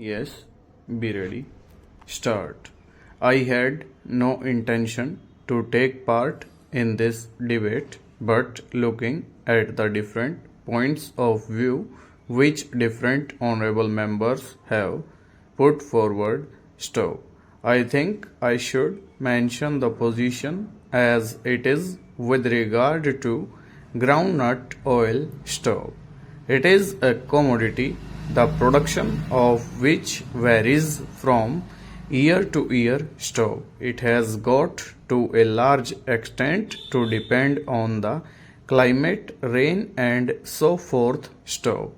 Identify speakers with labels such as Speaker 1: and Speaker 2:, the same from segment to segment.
Speaker 1: Yes, be ready. Start. I had no intention to take part in this debate, but looking at the different points of view which different honorable members have put forward, stove. I think I should mention the position as it is with regard to groundnut oil stove. It is a commodity, the production of which varies from year to year. Stove. It has got to a large extent to depend on the climate, rain, and so forth. Stove.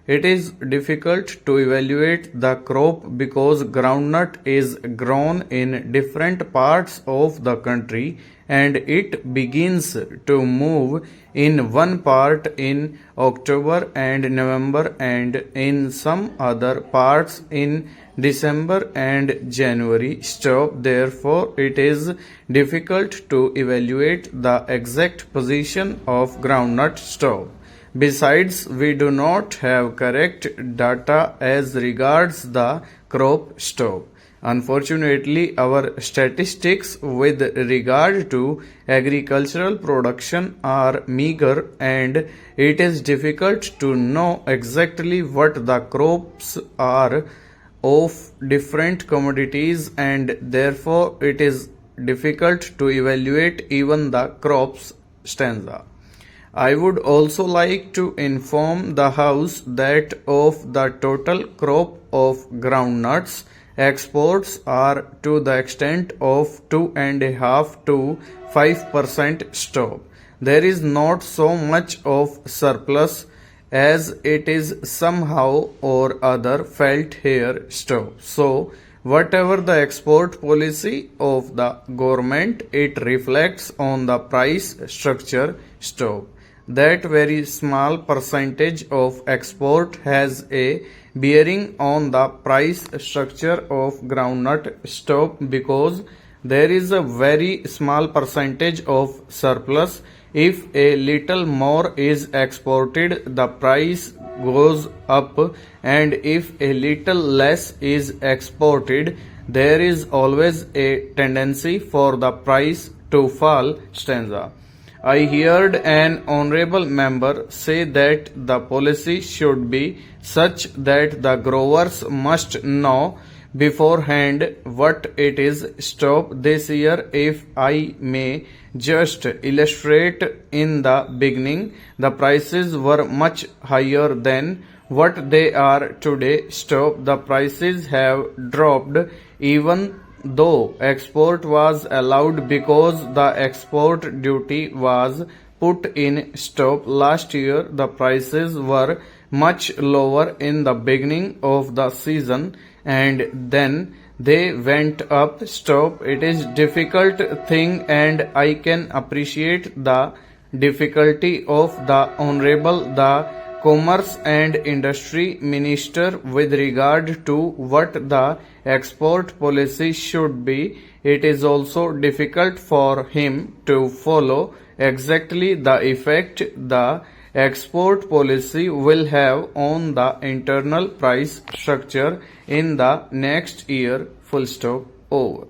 Speaker 1: It is difficult to evaluate the crop because groundnut is grown in different parts of the country and it begins to move in one part in October and November and in some other parts in December and January. Stop. Therefore, it is difficult to evaluate the exact position of groundnut stove. Besides, we do not have correct data as regards the crop stove. Unfortunately, our statistics with regard to agricultural production are meager and it is difficult to know exactly what the crops are of different commodities and therefore it is difficult to evaluate even the crops stanza. I would also like to inform the House that of the total crop of groundnuts, exports are to the extent of 2.5 to 5% stop. There is not so much of surplus as it is somehow or other felt here stop. So, whatever the export policy of the government, it reflects on the price structure stop. That very small percentage of export has a bearing on the price structure of groundnut stock because there is a very small percentage of surplus. If a little more is exported, the price goes up, and if a little less is exported, there is always a tendency for the price to fall stanza. I heard an honorable member say that the policy should be such that the growers must know beforehand what it is stop this year. If I may just illustrate, in the beginning the prices were much higher than what they are today. Stop. The prices have dropped even though export was allowed because the export duty was put in stop. Last year the prices were much lower in the beginning of the season and then they went up. Stop. It is difficult thing and I can appreciate the difficulty of the honorable the Commerce and Industry Minister with regard to what the export policy should be. It is also difficult for him to follow exactly the effect the export policy will have on the internal price structure in the next year. Full stop. Over.